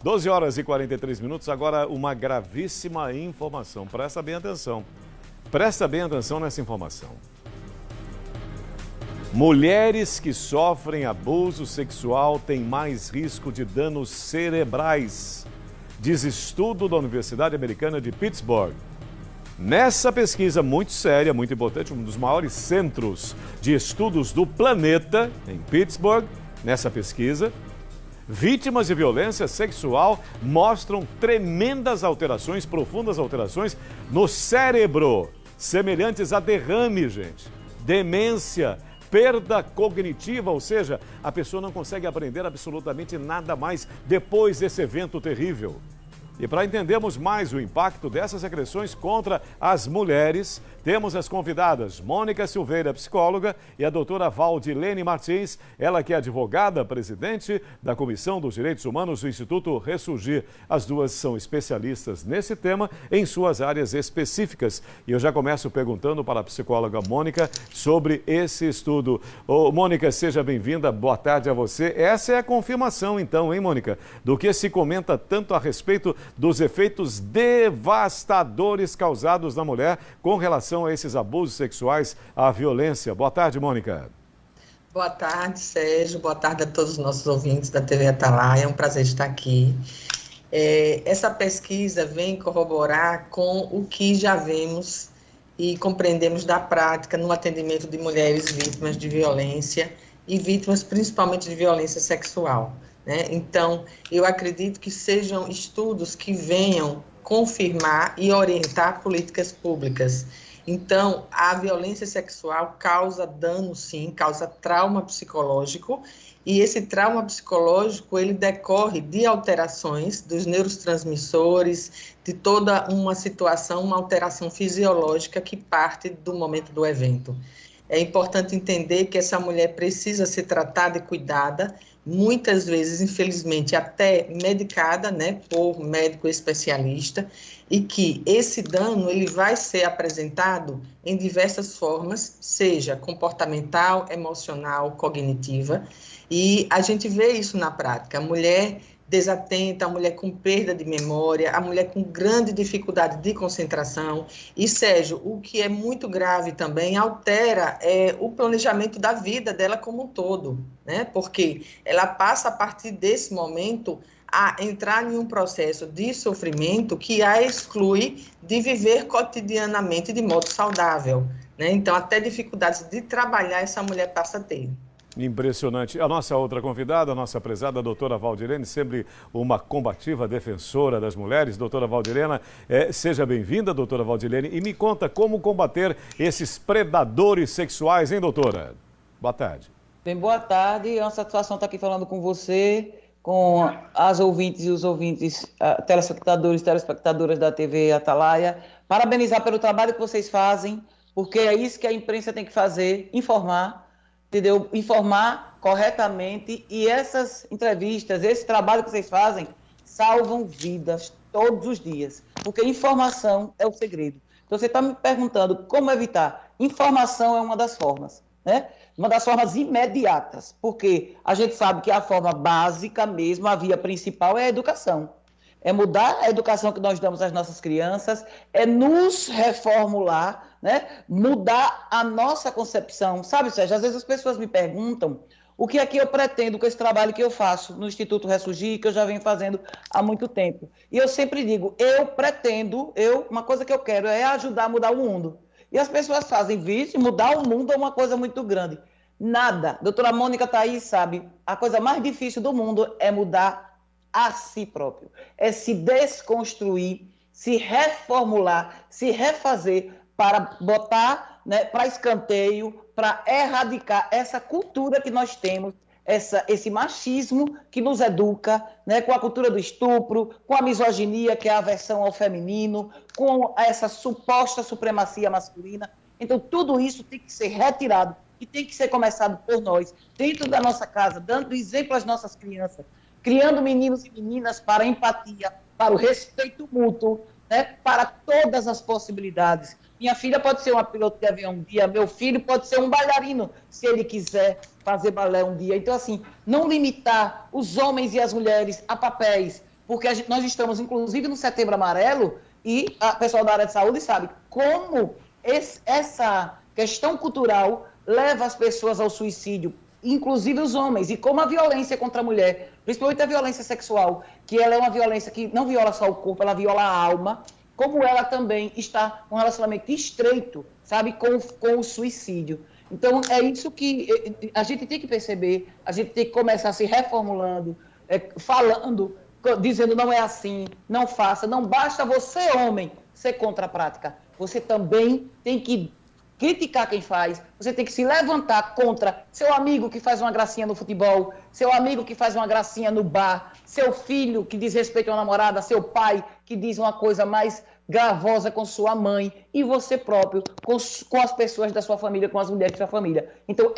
12 horas e 43 minutos, agora uma gravíssima informação. Presta bem atenção. Presta bem atenção nessa informação. Mulheres que sofrem abuso sexual têm mais risco de danos cerebrais, diz estudo da Universidade Americana de Pittsburgh. Nessa pesquisa muito séria, muito importante, um dos maiores centros de estudos do planeta, em Pittsburgh, nessa pesquisa, vítimas de violência sexual mostram tremendas alterações, profundas alterações no cérebro, semelhantes a derrame, gente, demência, perda cognitiva, ou seja, a pessoa não consegue aprender absolutamente nada mais depois desse evento terrível. E para entendermos mais o impacto dessas agressões contra as mulheres, temos as convidadas Mônica Silveira, psicóloga, e a doutora Valdilene Martins, ela que é advogada, presidente da Comissão dos Direitos Humanos do Instituto Ressurgir. As duas são especialistas nesse tema em suas áreas específicas. E eu já começo perguntando para a psicóloga Mônica sobre esse estudo. Ô, Mônica, seja bem-vinda, boa tarde a você. Essa é a confirmação, então, hein, Mônica, do que se comenta tanto a respeito dos efeitos devastadores causados na mulher com relação a esses abusos sexuais, à violência. Boa tarde, Mônica. Boa tarde, Sérgio. Boa tarde a todos os nossos ouvintes da TV Atalaia. É um prazer estar aqui. Essa pesquisa vem corroborar com o que já vemos e compreendemos da prática no atendimento de mulheres vítimas de violência e vítimas principalmente de violência sexual. Então, eu acredito que sejam estudos que venham confirmar e orientar políticas públicas. Então, a violência sexual causa dano, sim, causa trauma psicológico, e esse trauma psicológico, ele decorre de alterações dos neurotransmissores, de toda uma situação, uma alteração fisiológica que parte do momento do evento. É importante entender que essa mulher precisa ser tratada e cuidada, muitas vezes, infelizmente, até medicada, por médico especialista, e que esse dano ele vai ser apresentado em diversas formas, seja comportamental, emocional, cognitiva, e a gente vê isso na prática. A mulher desatenta, a mulher com perda de memória, a mulher com grande dificuldade de concentração e, Sérgio, o que é muito grave também, altera o planejamento da vida dela como um todo, porque ela passa a partir desse momento a entrar em um processo de sofrimento que a exclui de viver cotidianamente de modo saudável, Então, até dificuldades de trabalhar essa mulher passa a ter. Impressionante. A nossa outra convidada, a nossa prezada doutora Valdilene, sempre uma combativa defensora das mulheres. Doutora Valdilene, seja bem-vinda, doutora Valdilene, e me conta como combater esses predadores sexuais, hein, doutora? Boa tarde. Bem, boa tarde. É uma satisfação estar aqui falando com você, com as ouvintes e os ouvintes, telespectadores e telespectadoras da TV Atalaia. Parabenizar pelo trabalho que vocês fazem, porque é isso que a imprensa tem que fazer, informar, entendeu? Informar corretamente, e essas entrevistas, esse trabalho que vocês fazem, salvam vidas todos os dias, porque informação é o segredo. Então, você está me perguntando como evitar. Informação é uma das formas, uma das formas imediatas, porque a gente sabe que a forma básica mesmo, a via principal é a educação. É mudar a educação que nós damos às nossas crianças, é nos reformular, mudar a nossa concepção. Sabe, Sérgio, às vezes as pessoas me perguntam o que é que eu pretendo com esse trabalho que eu faço no Instituto Ressurgir, que eu já venho fazendo há muito tempo. E eu sempre digo, uma coisa que eu quero é ajudar a mudar o mundo. E as pessoas fazem, vixe, mudar o mundo é uma coisa muito grande. Nada. Doutora Mônica está aí, sabe, a coisa mais difícil do mundo é mudar a si próprio, é se desconstruir, se reformular, se refazer para botar para escanteio, para erradicar essa cultura que nós temos, esse machismo que nos educa, com a cultura do estupro, com a misoginia, que é a aversão ao feminino, com essa suposta supremacia masculina. Então, tudo isso tem que ser retirado e tem que ser começado por nós, dentro da nossa casa, dando exemplo às nossas crianças, criando meninos e meninas para a empatia, para o respeito mútuo, para todas as possibilidades. Minha filha pode ser uma piloto de avião um dia, meu filho pode ser um bailarino, se ele quiser fazer balé um dia. Então, assim, não limitar os homens e as mulheres a papéis, porque nós estamos, inclusive, no Setembro Amarelo, e a pessoal da área de saúde sabe como essa questão cultural leva as pessoas ao suicídio, inclusive os homens, e como a violência contra a mulher, principalmente a violência sexual, que ela é uma violência que não viola só o corpo, ela viola a alma, como ela também está um relacionamento estreito, sabe, com o suicídio. Então, é isso que a gente tem que perceber, a gente tem que começar se reformulando, falando, dizendo não é assim, não faça, não basta você, homem, ser contra a prática. Você também tem que criticar quem faz, você tem que se levantar contra seu amigo que faz uma gracinha no futebol, seu amigo que faz uma gracinha no bar, seu filho que diz respeito à namorada, seu pai que diz uma coisa mais gravosa com sua mãe e você próprio, com as pessoas da sua família, com as mulheres da sua família. Então,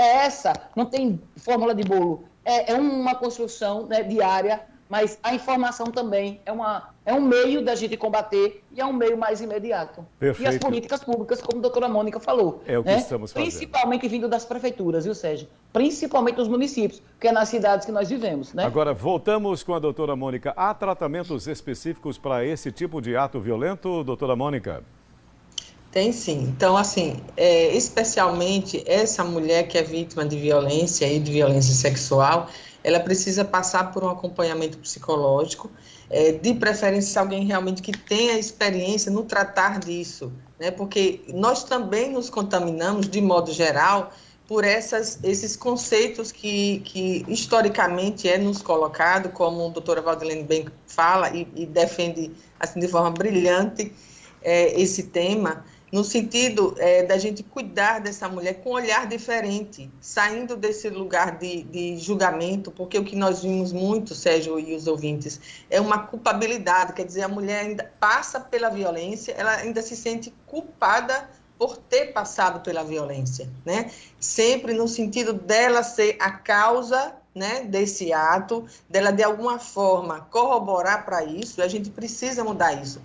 não tem fórmula de bolo, é uma construção, né, diária, mas a informação também é um meio da gente combater e é um meio mais imediato. Perfeito. E as políticas públicas, como a doutora Mônica falou. É o que estamos fazendo. Principalmente vindo das prefeituras, viu, Sérgio? Principalmente dos municípios, que é nas cidades que nós vivemos, né? Agora, voltamos com a doutora Mônica. Há tratamentos específicos para esse tipo de ato violento, doutora Mônica? Tem sim. Então, assim, especialmente essa mulher que é vítima de violência e de violência sexual, ela precisa passar por um acompanhamento psicológico, de preferência alguém realmente que tenha experiência no tratar disso, né? Porque nós também nos contaminamos, de modo geral, por esses conceitos que historicamente é nos colocado, como a doutora Valdilene bem fala e defende assim, de forma brilhante esse tema, no sentido da gente cuidar dessa mulher com um olhar diferente, saindo desse lugar de julgamento, porque o que nós vimos muito, Sérgio e os ouvintes, é uma culpabilidade, quer dizer, a mulher ainda passa pela violência, ela ainda se sente culpada por ter passado pela violência, né? Sempre no sentido dela ser a causa, né, desse ato, dela de alguma forma corroborar para isso, e a gente precisa mudar isso.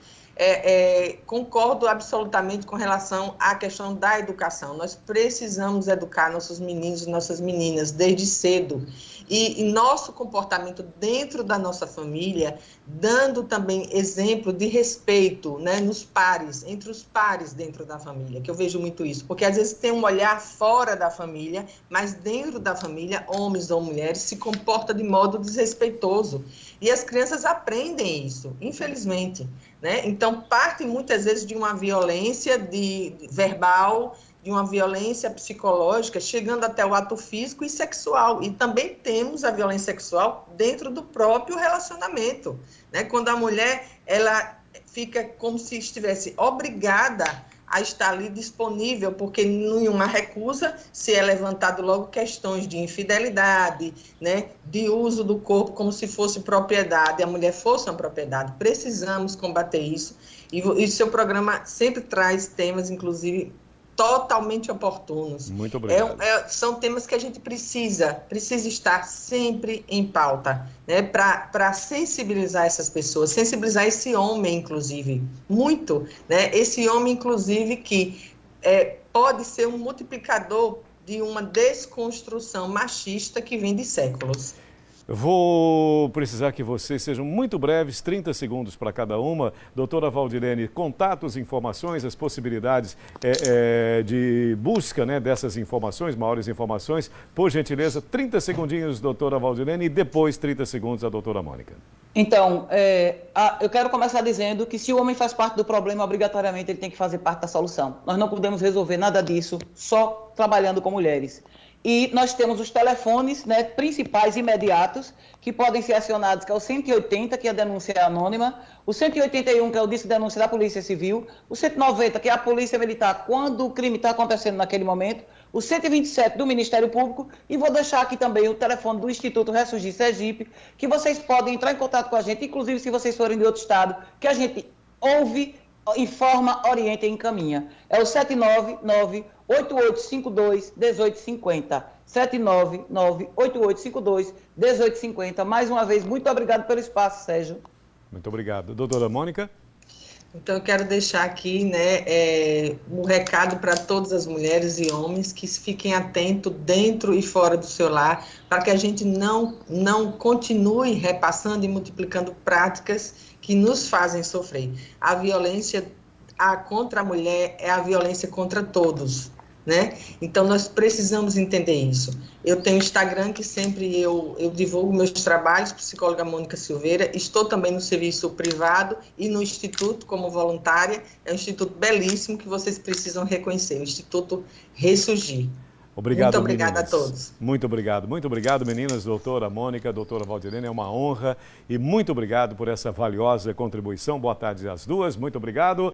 Concordo absolutamente com relação à questão da educação. Nós precisamos educar nossos meninos e nossas meninas desde cedo. E nosso comportamento dentro da nossa família, dando também exemplo de respeito, né, nos pares, entre os pares dentro da família, que eu vejo muito isso. Porque às vezes tem um olhar fora da família, mas dentro da família, homens ou mulheres, se comportam de modo desrespeitoso. E as crianças aprendem isso, infelizmente, né? Então, parte muitas vezes de uma violência verbal, de uma violência psicológica, chegando até o ato físico e sexual. E também temos a violência sexual dentro do próprio relacionamento, né? Quando a mulher ela fica como se estivesse obrigada a estar ali disponível, porque nenhuma recusa se é levantado logo questões de infidelidade, né, de uso do corpo como se fosse propriedade, a mulher fosse uma propriedade. Precisamos combater isso, e seu programa sempre traz temas, inclusive, totalmente oportunos. Muito obrigado. São temas que a gente precisa estar sempre em pauta, né, para sensibilizar essas pessoas, sensibilizar esse homem, inclusive, muito, né, esse homem, inclusive, que pode ser um multiplicador de uma desconstrução machista que vem de séculos. Vou precisar que vocês sejam muito breves, 30 segundos para cada uma. Doutora Valdilene, contatos, informações, as possibilidades de busca, né, dessas informações, maiores informações. Por gentileza, 30 segundinhos, doutora Valdilene, e depois 30 segundos a doutora Mônica. Então, eu quero começar dizendo que se o homem faz parte do problema, obrigatoriamente ele tem que fazer parte da solução. Nós não podemos resolver nada disso só trabalhando com mulheres. E nós temos os telefones, né, principais imediatos, que podem ser acionados, que é o 180, que é a denúncia anônima, o 181, que é o disco de denúncia da Polícia Civil, o 190, que é a Polícia Militar, quando o crime está acontecendo naquele momento, o 127 do Ministério Público, e vou deixar aqui também o telefone do Instituto Ressurgir Sergipe, que vocês podem entrar em contato com a gente, inclusive se vocês forem de outro estado, que a gente ouve, informa, orienta e encaminha. É o 799-8852-1850. 799-8852-1850. Mais uma vez, muito obrigado pelo espaço, Sérgio. Muito obrigado. Doutora Mônica? Então, eu quero deixar aqui, né, um recado para todas as mulheres e homens que fiquem atentos dentro e fora do seu lar, para que a gente não continue repassando e multiplicando práticas que nos fazem sofrer. A violência contra a mulher é a violência contra todos, né? Então, nós precisamos entender isso. Eu tenho Instagram que sempre eu divulgo meus trabalhos, psicóloga Mônica Silveira. Estou também no serviço privado e no Instituto como voluntária. É um instituto belíssimo que vocês precisam reconhecer, o Instituto Ressurgir. Obrigado, muito obrigada meninas. a todos. Muito obrigado, meninas. Doutora Mônica, doutora Valdirene, é uma honra e muito obrigado por essa valiosa contribuição. Boa tarde às duas, muito obrigado.